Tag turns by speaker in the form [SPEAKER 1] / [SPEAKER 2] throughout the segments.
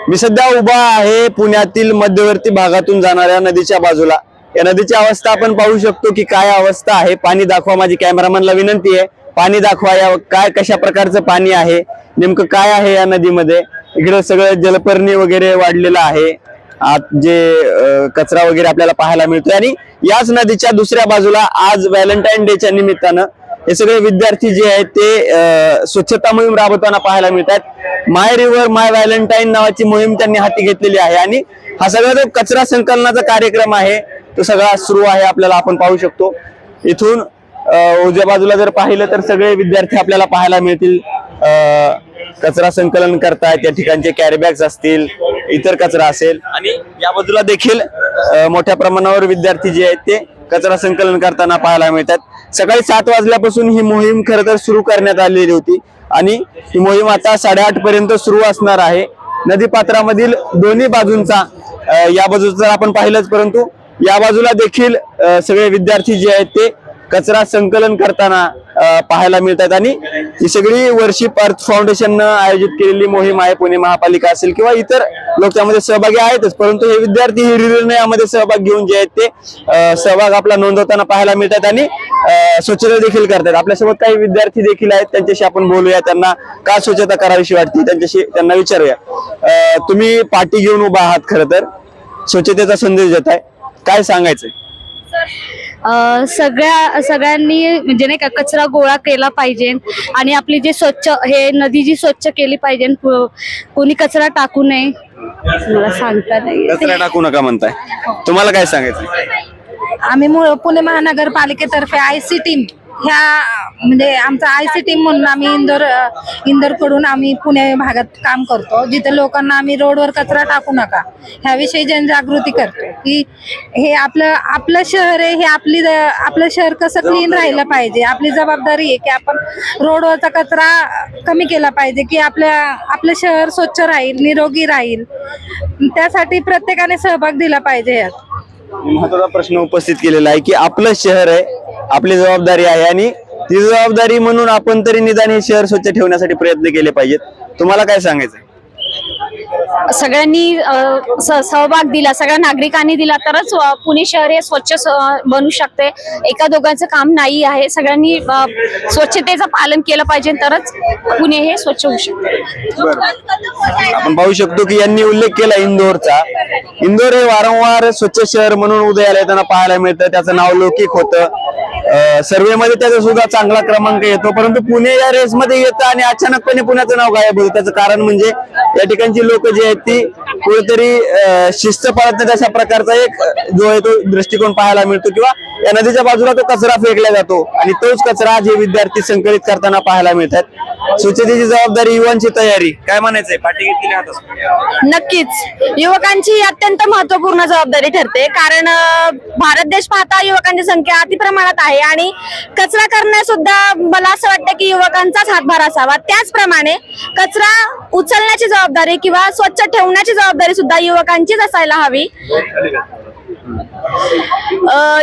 [SPEAKER 1] मी सध्या उभा आहे पुण्यातील मध्यवर्ती भागातून जाणाऱ्या नदीच्या बाजूला। या नदीची अवस्था आपण पाहू शकतो की काय अवस्था आहे। पाणी दाखवा, माझी कॅमेरामॅनला विनंती आहे, पाणी दाखवा। या काय कशा प्रकारचं पाणी आहे, नेमकं काय आहे या नदीमध्ये। इकडे सगळं जलपर्णी वगैरे वाढलेलं आहे, आत जे कचरा वगैरे आपल्याला पाहायला मिळतोय। आणि याच नदीच्या दुसऱ्या बाजूला आज व्हॅलेंटाईन डेच्या निमित्तानं हे सगळे विद्यार्थी जे आहेत ते स्वच्छता मोहीम राबवताना पाहायला मिळतात। माय रिव्हर माय व्हॅलेंटाईन नावाची मोहीम त्यांनी हाती घेतलेली आहे आणि हा सगळा जो कचरा संकलनाचा कार्यक्रम आहे तो सगळा सुरू आहे, आपल्याला आपण पाहू शकतो। इथून उजव्या बाजूला जर पाहिलं तर सगळे विद्यार्थी आपल्याला पाहायला मिळतील, कचरा संकलन करतायत। या ठिकाणचे कॅरी बॅग्स असतील, इतर कचरा असेल आणि या बाजूला देखील मोठ्या प्रमाणावर विद्यार्थी जे आहेत ते कचरा संकलन करताना पाहायला मिळतात। सकाळी 7 वाजल्यापासून ही मोहीम खरं तर सुरू करण्यात आलेली होती आणि ही मोहीम आता 8:30 पर्यंत सुरू असणार आहे। नदी पात्रामधील दोन्ही बाजूंचा, या बाजूचा आपण पाहिलंच, परंतु या बाजूला देखील सगळे विद्यार्थी जे आहेत ते कचरा संकलन करताना पाहायला मिळतात। आणि ही सगळी वर्शिप अर्थ फाउंडेशननं आयोजित केलेली मोहीम आहे। पुणे महापालिका असेल किंवा इतर लोक त्यामध्ये सहभागी आहेतच, परंतु हे विद्यार्थी ही निर्णय यामध्ये सहभाग घेऊन जे आहेत ते सहभाग आपला नोंदवताना पाहायला मिळतात आणि स्वच्छता देखील करतात। आपल्यासोबत काही विद्यार्थी देखील आहेत, त्यांच्याशी आपण बोलूया, त्यांना का स्वच्छता करावीशी वाटते त्यांना विचारूया। तुम्ही पाठी घेऊन उभा आहात, खरं तर स्वच्छतेचा संदेश देत आहे, काय सांगायचंय?
[SPEAKER 2] सगळ्यांनी म्हणजे नाही का कचरा गोळा केला पाहिजे आणि आपली जे स्वच्छ हे नदी जी स्वच्छ केली पाहिजे, कोणी कचरा टाकू नये। मला सांगता नाही,
[SPEAKER 1] कचरा टाकू नका म्हणताय, तुम्हाला काय सांगायचं?
[SPEAKER 3] आम्ही पुणे महानगरपालिकेतर्फे आयसी टीम ह्या म्हणजे आमचा आयसी टीम म्हणून आम्ही इंदोर कडून आम्ही पुणे भागात काम करतो, जिथे लोकांना आम्ही रोडवर कचरा टाकू नका ह्याविषयी जनजागृती करतो की हे आपलं शहर आहे, हे आपलं शहर कसं क्लीन राहिलं पाहिजे, आपली जबाबदारी आहे की आपण रोडवरचा कचरा कमी केला पाहिजे की आपलं शहर स्वच्छ राहील, निरोगी राहील। त्यासाठी प्रत्येकाने सहभाग दिला पाहिजे। यात
[SPEAKER 1] महत्त्वाचा प्रश्न उपस्थित केलेला आहे की आपलं शहर आहे, आपली जबाबदारी आहे आणि ती जबाबदारी म्हणून आपण तरी निदान हे शहर स्वच्छ ठेवण्यासाठी प्रयत्न केले पाहिजेत। तुम्हाला काय सांगायचं?
[SPEAKER 2] सगळ्यांनी सहभाग दिला, सगळ्या नागरिकांनी दिला तरच पुणे शहर हे स्वच्छ बनू शकते। एका दोघांचं काम नाही आहे, सगळ्यांनी स्वच्छतेचं पालन केलं पाहिजे तरच पुणे हे स्वच्छ होऊ शकते।
[SPEAKER 1] आपण पाहू शकतो की यांनी उल्लेख केला इंदोरचा। इंदोर हे वारंवार स्वच्छ शहर म्हणून उदयाला येताना पाहायला मिळतं, त्याचं नाव लौकिक होतं, सर्वे मध्ये त्याचा सुद्धा चांगला क्रमांक येतो, परंतु पुणे या रेस मध्ये येतं आणि अचानकपणे पुण्याचं नाव गायब होतं। त्याचं कारण म्हणजे या ठिकाणची लोक जे आहेत ती कुठेतरी शिस्त पाळत नाही, अशा प्रकारचा एक जो आहे तो दृष्टिकोन पाहायला मिळतो। किंवा या नदीच्या बाजूला तो कचरा फेकला जातो आणि तोच कचरा जे विद्यार्थी संकलित करताना पाहायला मिळतात। स्वच्छतेची जबाबदारी, युवांची तयारी, काय म्हणायचंय? पाठी घेतलेली आहात?
[SPEAKER 2] नक्कीच युवकांची अत्यंत महत्त्वपूर्ण जबाबदारी ठरते, कारण भारत देश पाहता युवकांची संख्या अति प्रमाणात आहे आणि कचरा करण्यास सुद्धा मला असं वाटतं की युवकांचाच हातभार असावा। त्याचप्रमाणे कचरा उचलण्याची जबाबदारी किंवा स्वच्छ ठेवण्याची जबाबदारी सुद्धा युवकांचीच असायला हवी।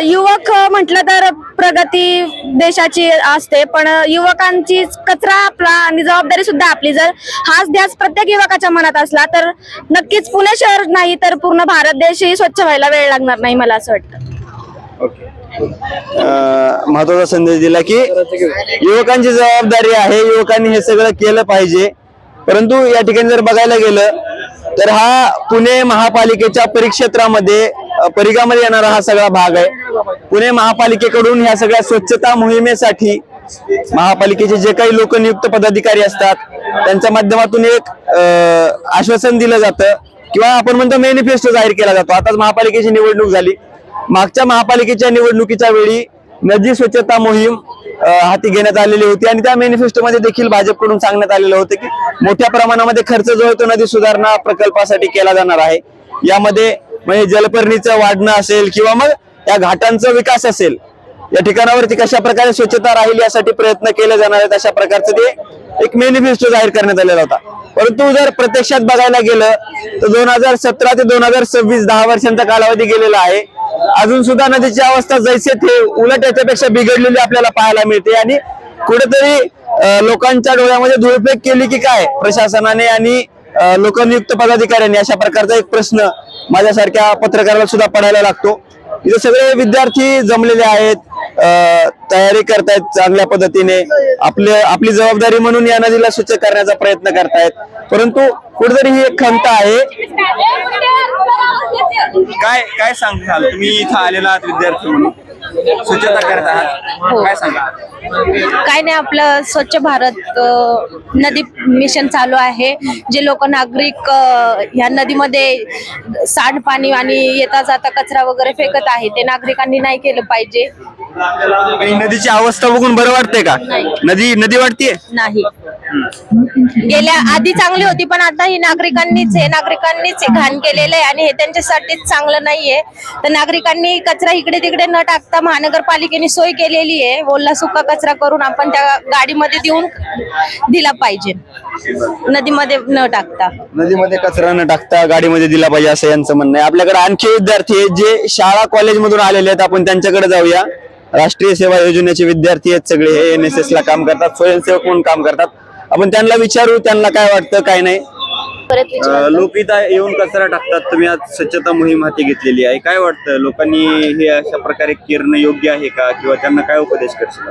[SPEAKER 2] युवक म्हटलं तर प्रगती देशाची असते, पण युवकांची कचरा आपला आणि जबाबदारी सुद्धा आपली। जर हाच ध्यास प्रत्येक युवकाच्या मनात असला तर नक्कीच पुणे शहर नाही तर पूर्ण भारत देशही स्वच्छ व्हायला वेळ लागणार नाही, मला असं वाटतं।
[SPEAKER 1] महत्वाचा संदेश दिला की युवकांची जबाबदारी आहे, युवकांनी हे सगळं केलं पाहिजे। परंतु या ठिकाणी जर बघायला गेलं तर हा पुणे महापालिकेच्या परिघामध्ये येणारा हा सगळा भाग आहे। पुणे महापालिकेकडून ह्या सगळ्या स्वच्छता मोहिमेसाठी महापालिकेचे जे काही लोक नियुक्त पदाधिकारी असतात त्यांच्या माध्यमातून एक आश्वासन दिलं जातं किंवा आपण म्हणतो मॅनिफेस्टो जाहीर केला जातो। आताच महापालिकेची निवडणूक झाली, मागच्या महापालिकेच्या निवडणुकीच्या वेळी नदी स्वच्छता मोहीम हाती घेण्यात आलेली होती आणि त्या मॅनिफेस्टो मध्ये देखील भाजपकडून सांगण्यात आलेलं होतं की मोठ्या प्रमाणामध्ये खर्च जो आहे तो नदी सुधारणा प्रकल्पासाठी केला जाणार आहे। यामध्ये म्हणजे जलपर्णीचं वाढणं असेल किंवा मग या घाटांचा विकास असेल, या ठिकाणावरती कशा प्रकारे स्वच्छता राहील यासाठी प्रयत्न केले जाणार आहेत, अशा प्रकारचं ते एक मॅनिफेस्टो जाहीर करण्यात आलेला होता। परंतु जर प्रत्यक्षात बघायला गेलं तर 2017 ते 2026 10 वर्षांचा कालावधी गेलेला आहे, अजून सुद्धा नदीची अवस्था जैसे थे उलट याच्यापेक्षा बिघडलेली आपल्याला पाहायला मिळते। आणि कुठेतरी लोकांच्या डोळ्यामध्ये धुळफेक केली की काय प्रशासनाने आणि लोकनियुक्त पदाधिकाऱ्यांनी अशा प्रकारचा एक प्रश्न माझ्यासारख्या पत्रकाराला सुद्धा पडायला लागतो. इथे सगळे विद्यार्थी जमलेले आहेत, तयारी करतायत चांगल्या पद्धतीने, आपली जबाबदारी म्हणून या नदीला स्वच्छ करण्याचा प्रयत्न करतायत. परंतु कुठेतरी ही एक खंत आहे. काय सांगाल तुम्ही इथं आलेला आहात विद्यार्थी म्हणून, स्वच्छता करत आहात, काय सांगा?
[SPEAKER 2] काय नाही, आपलं स्वच्छ भारत नदी मिशन चालू आहे. जे लोक नागरिक ह्या नदीमध्ये सांडपाणी आणि येता जाता कचरा वगैरे फेकत आहे, ते नागरिकांनी नाही केलं पाहिजे.
[SPEAKER 1] आणि नदीची अवस्था बघून बरं वाटतंय का? नदी वाटतेय
[SPEAKER 2] नाही, गेल्या आधी चांगली होती, पण आता ही नागरिकांनीच घाण केलेलं आहे आणि हे त्यांच्यासाठीच चांगलं नाहीये. तर नागरिकांनी कचरा इकडे तिकडे न टाकता महानगरपालिकेने सोय केलेली आहे, ओला सुका कचरा करून आपण त्या गाडीमध्ये देऊन दिला पाहिजे, नदीमध्ये न टाकता.
[SPEAKER 1] नदीमध्ये कचरा न टाकता गाडीमध्ये दिला पाहिजे असं यांचं म्हणणं आहे. आपल्याकडे आणखी विद्यार्थी आहेत जे शाळा कॉलेज मधून आलेले आहेत, आपण त्यांच्याकडे जाऊया. राष्ट्रीय सेवा योजनेचे विद्यार्थी आहेत सगळे, हे NSS ला काम करतात, स्वयंसेवक म्हणून काम करतात. आपण त्यांना विचारू त्यांना काय वाटतं काय नाही. लोक इथं येऊन कचरा टाकतात, तुम्ही आज स्वच्छता मोहीम हाती घेतलेली आहे, काय वाटतं लोकांनी हे अशा प्रकारे करणं योग्य आहे का, किंवा त्यांना काय उपदेश करशील?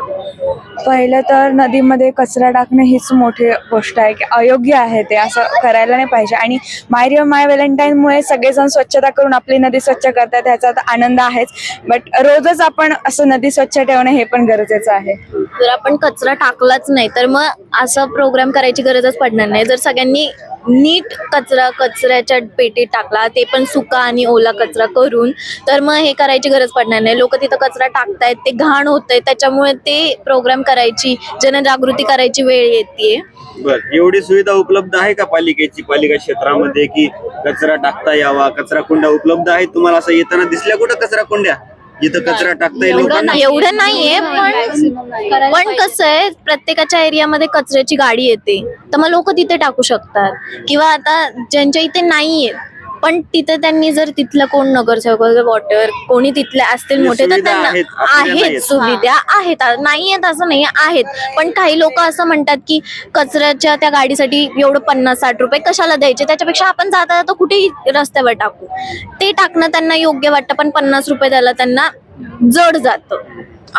[SPEAKER 4] पहिलं तर नदीमध्ये कचरा टाकणं हीच मोठी गोष्ट आहे की अयोग्य आहे, ते असं करायला नाही पाहिजे. आणि माय व्हॅलेंटाईनमुळे सगळेजण स्वच्छता करून आपली नदी स्वच्छ करतात, ह्याचा तर आनंद आहेच, बट रोजच आपण असं नदी स्वच्छ ठेवणं हे पण गरजेचं आहे.
[SPEAKER 2] जर आपण कचरा टाकलाच नाही तर मग असं प्रोग्राम करायची गरजच पडणार नाही. जर सगळ्यांनी नीट कचऱ्याच्या पेटीत टाकला, ते पण सुका आणि ओला कचरा करून, तर मग हे करायची गरज पडणार नाही. लोक तिथं कचरा टाकतायत, ते घाण होतंय, त्याच्यामुळे ते प्रोग्राम करायची, जनजागृती करायची वेळ येते.
[SPEAKER 1] बर, एवढी सुविधा उपलब्ध आहे का पालिका क्षेत्रामध्ये की कचरा टाकता यावा, कचरा कुंड्या उपलब्ध आहेत तुम्हाला? असं येताना दिसल्या कुठं कचरा कुंड्या जिथं कचरा टाकता येईल?
[SPEAKER 2] एवढं नाहीये, पण कसं आहे, प्रत्येकाच्या एरियामध्ये कचऱ्याची गाडी येते, तर मग लोक तिथे टाकू शकतात. किंवा आता ज्यांच्या इथे नाहीये पण तिथे त्यांनी जर तिथलं कोण नगरसेवक वॉटर कोणी तिथले असतील मोठे, तर त्यांना आहेत सुविधा आहेत, नाही आहेत असं नाही आहेत. पण काही लोक असं म्हणतात की कचऱ्याच्या त्या गाडीसाठी एवढं 50-60 रुपये कशाला द्यायचे, त्याच्यापेक्षा आपण जाता जाता कुठेही रस्त्यावर टाकू, ते टाकणं त्यांना योग्य वाटतं. पण 50 रुपये द्यायला त्यांना जड जातं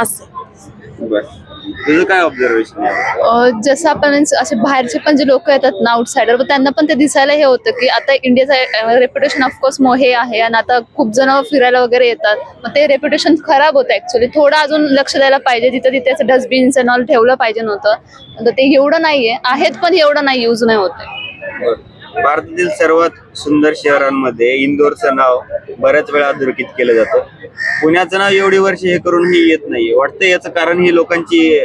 [SPEAKER 2] असं.
[SPEAKER 1] तुझं काय ऑब्झर्वेशन?
[SPEAKER 5] जसं आपण असे बाहेरचे पण जे लोक येतात ना आउटसाइडर, त्यांना पण ते दिसायला हे होतं की आता इंडियाचं रेप्युटेशन ऑफकोर्स हे आहे आणि आता खूप जण फिरायला वगैरे येतात, मग ते रेप्युटेशन खराब होतं. ऍक्च्युअली थोडं अजून लक्ष द्यायला पाहिजे, तिथे डस्टबिन्स अँड ऑल ठेवलं पाहिजे नव्हतं. तर ते एवढं नाहीये, आहेत पण एवढं नाही यूज नाही होत.
[SPEAKER 1] भारतातील सर्वात सुंदर शहरांमध्ये इंदोरचं नाव बऱ्याच वेळा अधोरेखित केलं जातं. पुण्याचं नाव एवढी वर्ष हे करून ही येत नाहीये. वाटतं याचं कारण ही लोकांची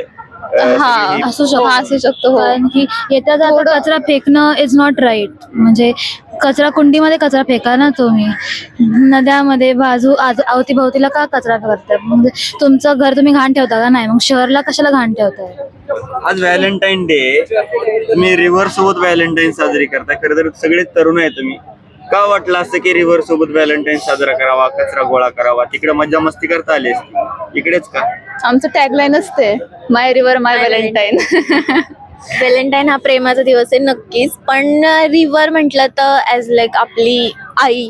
[SPEAKER 5] असू शकतो
[SPEAKER 6] कारण की येत्या जाता कचरा फेकणं इज नॉट राईट. म्हणजे कचरा कुंडीमध्ये कचरा फेका ना तुम्ही, नद्यामध्ये अवतीभवतीला का कचरा करताय? म्हणजे तुमचं घर तुम्ही घाण ठेवता का नाही, मग शहरला कशाला घाण ठेवताय?
[SPEAKER 1] आज व्हॅलेंटाईन डे, तुम्ही रिव्हर सोबत व्हॅलेंटाईन साजरी करताय. खरं तर सगळेच तरुण आहे, तुम्ही का वाटलं असं की रिव्हर सोबत व्हॅलेंटाईन साजरा करावा, कचरा गोळा करावा? तिकडे मज्जा मस्ती करता आली असती, इकडेच का?
[SPEAKER 5] आमचं टॅगलाईन असते माय रिव्हर माय व्हॅलेंटाईन.
[SPEAKER 2] व्हॅलेंटाईन हा प्रेमाचा दिवस आहे नक्कीच, पण रिव्हर म्हटलं तर ॲज लाईक आपली आई,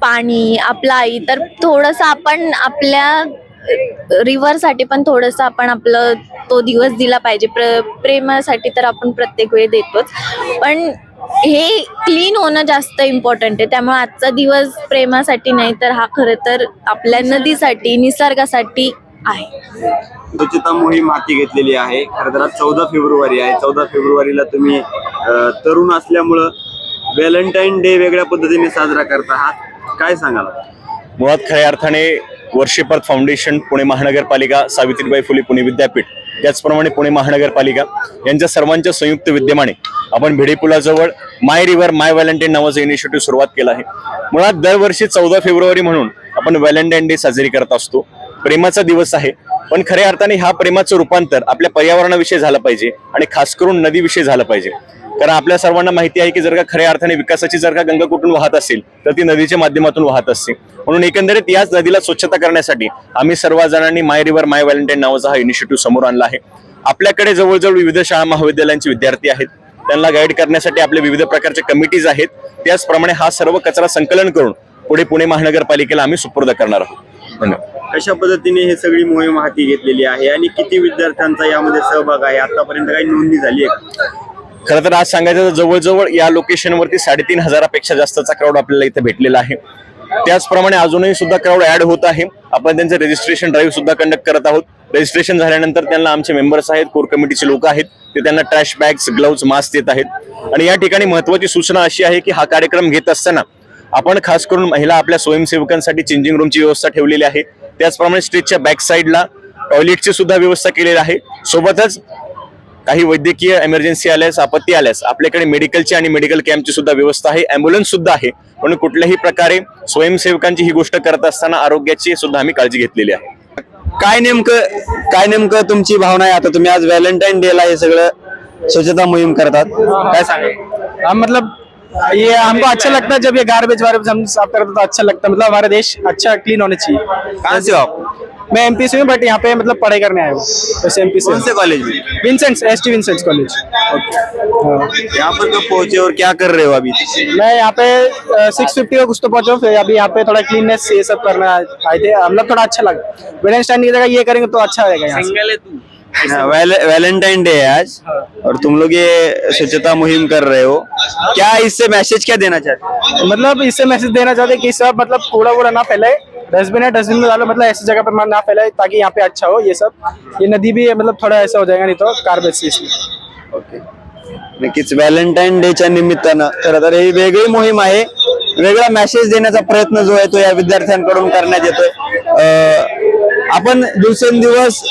[SPEAKER 2] पाणी आपलं आई, तर थोडंसं आपण आपल्या रिव्हरसाठी पण थोडंसं आपण आपलं तो दिवस दिला पाहिजे. प्रेमासाठी तर आपण प्रत्येक वेळी देतोच, पण हे क्लीन होणं जास्त इम्पॉर्टंट आहे. त्यामुळे आजचा दिवस प्रेमासाठी नाही, तर हा खरं तर आपल्या नदीसाठी, निसर्गासाठी आहे.
[SPEAKER 1] स्वच्छता मोहीम हाती घेतलेली आहे. खरं तर आज 14 फेब्रुवारी आहे. 14 फेब्रुवारीला तुम्ही तरुण असल्यामुळं व्हॅलेंटाईन डे वेगळ्या पद्धतीने साजरा करता आहात, काय सांगाल?
[SPEAKER 7] मुळात खऱ्या अर्थाने वर्षीपर फाउंडेशन, पुणे महानगरपालिका, सावित्रीबाई फुले पुणे विद्यापीठ, त्याचप्रमाणे पुणे महानगरपालिका यांच्या सर्वांच्या संयुक्त विद्यमाने आपण भिडे पुलाजवळ माय रिव्हर माय व्हॅलेंटाईन नावाचं इनिशिएटिव्ह सुरुवात केलं आहे. मुळात दरवर्षी 14 फेब्रुवारी म्हणून आपण व्हॅलेंटाईन डे साजरी करत असतो. प्रेमाचा दिवस आहे, पण खऱ्या अर्थाने हा प्रेमाचं रूपांतर आपल्या पर्यावरणाविषयी झालं पाहिजे आणि खास करून नदीविषयी झालं पाहिजे. कारण आपल्या सर्वांना माहिती आहे की जर का खऱ्या अर्थाने विकासाची जर का गंगा कुठून वाहत असेल तर ती नदीच्या माध्यमातून वाहत असते. म्हणून एकंदरीत याच नदीला स्वच्छता करण्यासाठी आम्ही सर्वजणांनी माय रिव्हर माय व्हॅलेंटाईन नावाचा हा इनिशिएटिव्ह समोर आणला आहे. आपल्याकडे जवळजवळ विविध शाळा महाविद्यालयांचे विद्यार्थी आहेत, त्यांना गाईड करण्यासाठी आपले विविध प्रकारचे कमिटीज आहेत. त्याचप्रमाणे हा सर्व कचरा संकलन करून पुढे पुणे महानगरपालिकेला आम्ही सुपूर्द करणार आहोत. धन्यवाद.
[SPEAKER 1] कशा पद्धतीने हे सगळी मोहीम हाती घेतलेली आहे आणि किती विद्यार्थ्यांचा यामध्ये सहभाग आहे, आतापर्यंत काही नोंदणी झाली आहे?
[SPEAKER 7] खरं तर आज सांगायचं तर जवळजवळ या लोकेशनवरती 3,500पेक्षा जास्तचा क्राऊड आपल्याला इथे भेटलेला आहे. त्याचप्रमाणे अजूनही सुद्धा क्राऊड ऍड होत आहे. आपण त्यांचं रजिस्ट्रेशन ड्राईव्ह सुद्धा कंडक्ट करत आहोत. रजिस्ट्रेशन झाल्यानंतर त्यांना आमचे मेंबर्स आहेत, कोर कमिटीचे लोक आहेत, ते त्यांना ट्रॅश बॅग्स, ग्लोव्ज, मास्क देत आहेत. आणि या ठिकाणी महत्वाची सूचना अशी आहे की हा कार्यक्रम घेत असताना आपण खास करून महिला आपल्या स्वयंसेवकांसाठी चेंजिंग रूमची व्यवस्था ठेवलेली आहे. त्याचप्रमाणे स्टेजच्या बॅक साईडला टॉयलेटची सुद्धा व्यवस्था केलेली आहे. सोबतच काही वैद्यकीय इमर्जन्सी आल्यास, आपत्ती आल्यास आपल्याकडे मेडिकलची आणि मेडिकल कॅम्पची सुद्धा व्यवस्था आहे, अँब्युलन्स सुद्धा आहे. म्हणून कुठल्याही प्रकारे स्वयंसेवकांची ही गोष्ट करत असताना आरोग्याची सुद्धा आम्ही काळजी घेतलेली आहे.
[SPEAKER 1] काय नेमकं तुमची भावना आहे? आता तुम्ही आज व्हॅलेंटाईन डे ला हे सगळं स्वच्छता मोहीम करतात, काय सांगा?
[SPEAKER 8] हम मतलब ये हमको अच्छा लगता है जब ये गार्बेज वार्बेज हम साफ करते हैं तो अच्छा लगता है, मतलब हमारा देश अच्छा क्लीन होना चाहिए.
[SPEAKER 1] कहाँ से हो आप?
[SPEAKER 8] मैं एमपी से हूँ बट यहाँ पे मतलब पढ़ाई करने आया हूँ. वैसे एमपी से
[SPEAKER 1] कौन से कॉलेज में?
[SPEAKER 8] विंसेंट्स, एसटी विंसेंट्स कॉलेज.
[SPEAKER 1] यहाँ पर कब पहुंचे और क्या कर रहे हो अभी?
[SPEAKER 8] मैं यहाँ पे 650 का कुछ तो पहुंचा हूँ. फिर अभी यहाँ पे थोड़ा क्लीननेस ये सब करना आए थे, मतलब थोड़ा अच्छा लगा. वेलेंटाइन की जगह ये करेंगे तो अच्छा रहेगा यहाँ से.
[SPEAKER 1] वैलेंटाइन डे है आज और तुम लोग ये स्वच्छता मुहिम कर रहे हो, क्या इससे मैसेज क्या देना चाहते हो?
[SPEAKER 8] मतलब इससे मैसेज देना चाहते हैं कि सब मतलब कूड़ा वूड़ा ना फैलाए. डस्टबिन है, डस्टबिन में डालो, मतलब ऐसी जगह पर ना फैलाए ताकि यहाँ पे अच्छा हो. ये सब ये नदी भी है, मतलब थोड़ा ऐसा हो जाएगा नहीं तो कार्बेज से इसलिए.
[SPEAKER 1] ओके, नक्कीच व्हॅलेंटाईन डेच्या निमित्तानं खरं तर ही वेगळी मोहीम आहे. वेगळा मेसेज देण्याचा प्रयत्न जो आहे तो या विद्यार्थ्यांकडून करण्यात येतोय. आपण दिवसेंदिवस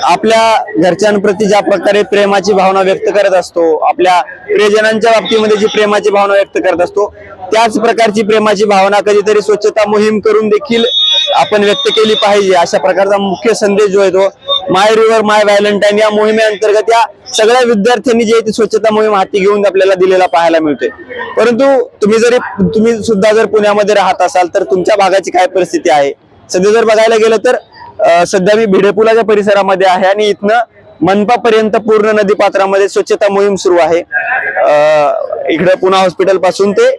[SPEAKER 1] आपल्या घरच्यांप्रती ज्या प्रकारे प्रेमाची भावना व्यक्त करत असतो, आपल्या प्रियजनांच्या बाबतीमध्ये जी प्रेमाची भावना व्यक्त करत असतो, त्याच प्रकारची प्रेमाची भावना कधीतरी स्वच्छता मोहीम करून देखील आपण व्यक्त केली पाहिजे. अशा प्रकारचा मुख्य संदेश जो आहे तो माय रिव्हर माय व्हॅलेंटाईन या मोहिमेअंतर्गत या सगळ्या विद्यार्थ्यांनी जे ती स्वच्छता मोहीम हाती घेऊन आपल्याला दिलेला पाहायला मिळते. परंतु तुम्ही सुद्धा जर पुण्यामध्ये राहत असाल तर तुमच्या भागाची काय परिस्थिती आहे? सध्या जर बघायला गेलं तर सध्या मी भिडे पुलाच्या परिसरामध्ये आहे आणि इथनं मनपा पर्यंत पूर्ण नदी पात्रामध्ये स्वच्छता मोहीम सुरू आहे. इकडे पुणा हॉस्पिटल पासून ते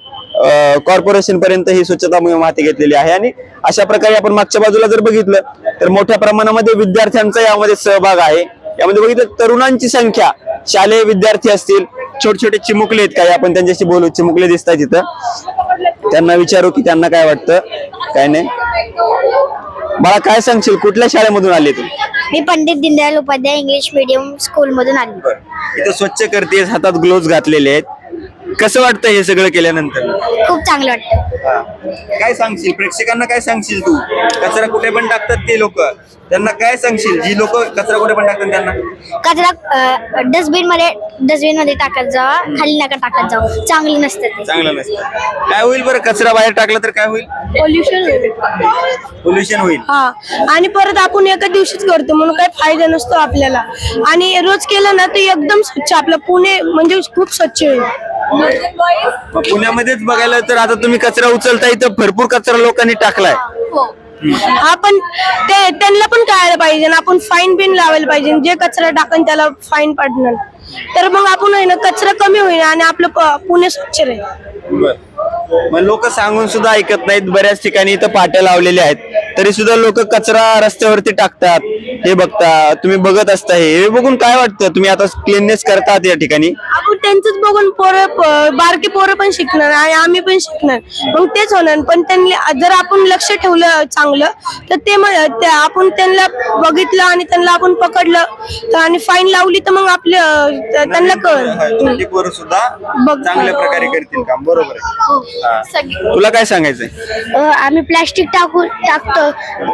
[SPEAKER 1] कॉर्पोरेशन पर्यंत ही स्वच्छता मोहीम हाती घेतलेली आहे. आणि अशा प्रकारे आपण मागच्या बाजूला जर बघितलं तर मोठ्या प्रमाणामध्ये विद्यार्थ्यांचा यामध्ये सहभाग आहे. यामध्ये बघितलं तरुणांची संख्या, शालेय विद्यार्थी असतील, छोटे छोटे चिमुकले आहेत काही, आपण त्यांच्याशी बोलू. चिमुकले दिसत आहेत तिथं, त्यांना विचारू की त्यांना काय वाटतं काय नाही. मला काय सांगशील, कुठल्या शाळेमधून आले तू?
[SPEAKER 9] मी Pandit Deendayal Upadhyay English medium school मधून आली.
[SPEAKER 1] इथं स्वच्छ करतेस, हातात ग्लोव्ज घातलेले आहेत, कसं वाटतं हे सगळं केल्यानंतर?
[SPEAKER 9] खूप चांगलं वाटतं.
[SPEAKER 1] काय सांगशील प्रेक्षकांना, काय सांगशील तू? कचरा कुठे पण टाकतात ते लोक, त्यांना काय सांगशील जी लोक कचरा कुठे पण टाकतात त्यांना?
[SPEAKER 9] कचरा डस्टबिन मध्ये टाकत जावा, खाली नका टाकत जावा, चांगलं नसतं ते.
[SPEAKER 1] चांगलं नसतं. काय होईल बरं कचरा बाहेर टाकला तर? काय होईल? पोल्युशन होईल.
[SPEAKER 2] हा, आणि परत आपण एका दिवशीच करतो म्हणून काही फायदा नसतो आपल्याला. आणि रोज केलं ना ते एकदम स्वच्छ, आपलं पुणे म्हणजे खूप स्वच्छ होईल.
[SPEAKER 1] मग पुण्यामध्येच बघायला तर आता तुम्ही कचरा उचलता, इथं भरपूर कचरा लोकांनी टाकलाय.
[SPEAKER 2] हा, पण त्यांना पण कळायला पाहिजे ना, आपण फाईन बिन लावायला पाहिजे. जे कचरा टाकन त्याला फाईन पडणार, तर मग आपण आहे ना कचरा कमी होईल आणि आपलं पुणे स्वच्छ राहील.
[SPEAKER 1] मग लोक सांगून सुद्धा ऐकत नाहीत. बऱ्याच ठिकाणी इथं पाट्या लावलेल्या आहेत तरी सुद्धा लोक कचरा रस्त्यावरती टाकतात. हे बघता तुम्ही, बघत असता, हे बघून काय वाटतं? तुम्ही आता क्लीननेस करतात या ठिकाणी,
[SPEAKER 2] आपण त्यांचंच बघून बारकी पोरं पण शिकणार आणि आम्ही पण शिकणार, मग तेच होणार. पण त्यांनी जर आपण लक्ष ठेवलं चांगलं तर ते आपण त्यांना बघितलं आणि त्यांना आपण पकडलं तर आणि फाईन लावली तर मग आपलं त्यांना कळलं.
[SPEAKER 1] पोरं सुद्धा चांगल्या प्रकारे करतील काम. बरोबर आहे. तुला काय सांगायचंय?
[SPEAKER 9] आम्ही प्लॅस्टिक टाकतो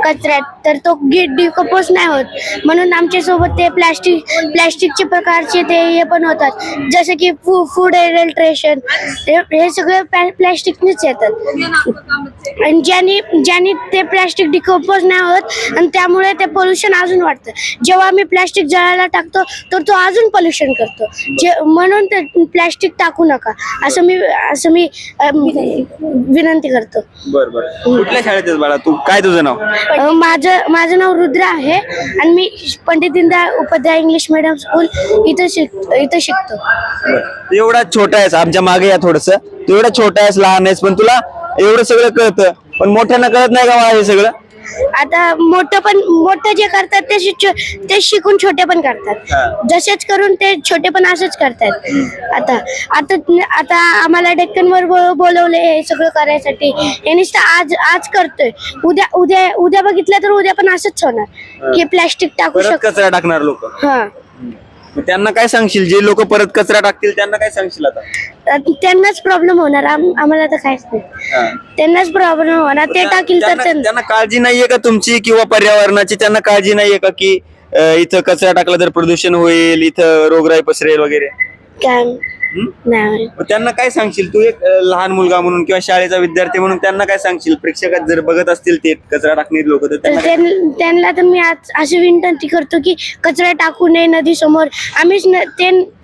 [SPEAKER 9] कचऱ्यात तर तो डिकंपोज नाही होत, म्हणून आमच्या सोबत ते प्लॅस्टिकचे प्रकारचे ते हे पण होतात, जसे की फूड एडल्ट्रेशन, हे सगळे प्लॅस्टिकनेच येतात. आणि ज्याने ते प्लॅस्टिक डिकंपोज नाही होत आणि त्यामुळे ते पोल्युशन अजून वाढतं. जेव्हा आम्ही प्लॅस्टिक जळायला टाकतो तर तो अजून पोल्युशन करतो. म्हणून ते प्लॅस्टिक टाकू नका असं मी विनंती करतो.
[SPEAKER 1] बरं. कुठल्या शाळेत आहेस बाळा तू? काय तुझं तुझं नाव?
[SPEAKER 9] माझं नाव रुद्र आहे आणि मी Pandit Deendayal Upadhyay English medium school इथं शिकतो.
[SPEAKER 1] तू एवढा छोटा आहेस, आमच्या मागे या थोडस. तू एवढा छोटा आहेस, लहान आहेस, पण तुला एवढं सगळं कळतं, पण मोठ्यांना कळत नाही का हे सगळं?
[SPEAKER 9] आता मोठं जे करतात ते शिकून छोटे पण करतात. जसेच करून ते छोटे पण असंच करतात. आता आता आता आम्हाला डेक्कनवर बोलवले हे सगळं करायसाठी. यांनीच तर आज करतोय, उद्या बघितलं तर उद्या पण असंच होणार की प्लॅस्टिक टाकू
[SPEAKER 1] परत
[SPEAKER 9] शकतो.
[SPEAKER 1] कचरा टाकणार लोक.
[SPEAKER 9] हा,
[SPEAKER 1] त्यांना काय सांगशील, जे लोक परत कचरा टाकतील त्यांना काय सांगशील आता?
[SPEAKER 9] त्यांनाच प्रॉब्लेम होणार, आम्हाला तर काहीच नाही. त्यांनाच प्रॉब्लेम होणार, ते टाकील तर
[SPEAKER 1] त्यांना काळजी नाहीये का तुमची किंवा पर्यावरणाची? त्यांना काळजी नाहीये का की इथं कचरा टाकला तर प्रदूषण होईल, इथं रोगराई पसरेल वगैरे?
[SPEAKER 9] काय नाही.
[SPEAKER 1] मग त्यांना काय सांगशील तू, एक लहान मुलगा म्हणून किंवा शाळेचा विद्यार्थी म्हणून त्यांना काय सांगशील? प्रेक्षकात जर बघत असतील ते कचरा टाकणारे लोक, तर त्यांना काय?
[SPEAKER 9] त्यांना तर मी आज अशी विनंती करतो की कचरा टाकू नये नदी समोर. आम्हीच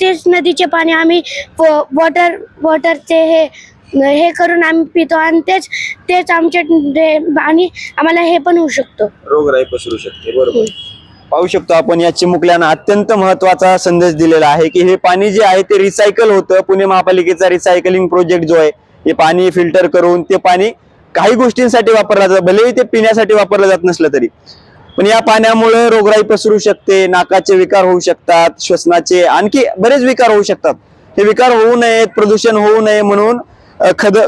[SPEAKER 9] तेच नदीचे पाणी आम्ही वॉटरचे हे करून आम्ही पितो आणि तेच आमचे आणि आम्हाला हे पण होऊ शकतो,
[SPEAKER 1] रोगराई पसरू शकते. बरोबर. पाहू शकतो आपण या चिमुकल्यानं अत्यंत महत्वाचा संदेश दिलेला आहे की हे पाणी जे आहे ते रिसायकल होतं. पुणे महापालिकेचा रिसायकलिंग प्रोजेक्ट जो आहे, हे पाणी फिल्टर करून ते पाणी काही गोष्टींसाठी वापरलं जातं, भलेही ते पिण्यासाठी वापरलं जात नसलं तरी. पण या पाण्यामुळे रोगराई पसरू शकते, नाकाचे विकार होऊ शकतात, श्वसनाचे आणखी बरेच विकार होऊ शकतात. हे विकार होऊ नयेत, प्रदूषण होऊ नये म्हणून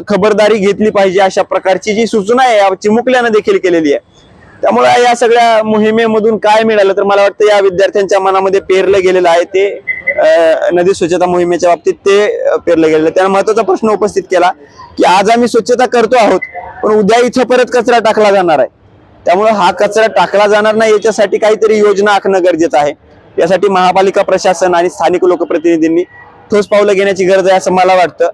[SPEAKER 1] खबरदारी घेतली पाहिजे, अशा प्रकारची जी सूचना आहे या चिमुकल्यानं देखील केलेली आहे. त्यामुळे या सगळ्या मोहिमेमधून काय मिळालं तर मला वाटतं या विद्यार्थ्यांच्या मनामध्ये पेरलं गेलेलं आहे ते नदी स्वच्छता मोहिमेच्या बाबतीत ते पेरलं गेलेलं. त्यानं महत्वाचा प्रश्न उपस्थित केला की आज आम्ही स्वच्छता करतो आहोत, पण उद्या इथं परत कचरा टाकला जाणार आहे. त्यामुळे हा कचरा टाकला जाणार नाही याच्यासाठी काहीतरी योजना आखणं गरजेचं आहे. यासाठी महापालिका प्रशासन आणि स्थानिक लोकप्रतिनिधींनी ठोस पावलं घेण्याची गरज आहे असं मला वाटतं.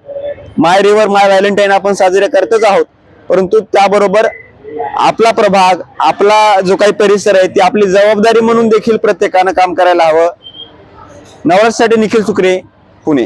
[SPEAKER 1] माय रिव्हर माय व्हॅलेंटाईन आपण साजरे करतच आहोत, परंतु त्याबरोबर आपला प्रभाग, आपला जो काही परिसर आहे ती आपली जबाबदारी म्हणून देखील प्रत्येकानं काम करायला हवं. नवराष्ट्रासाठी निखिल सुकरे, पुणे.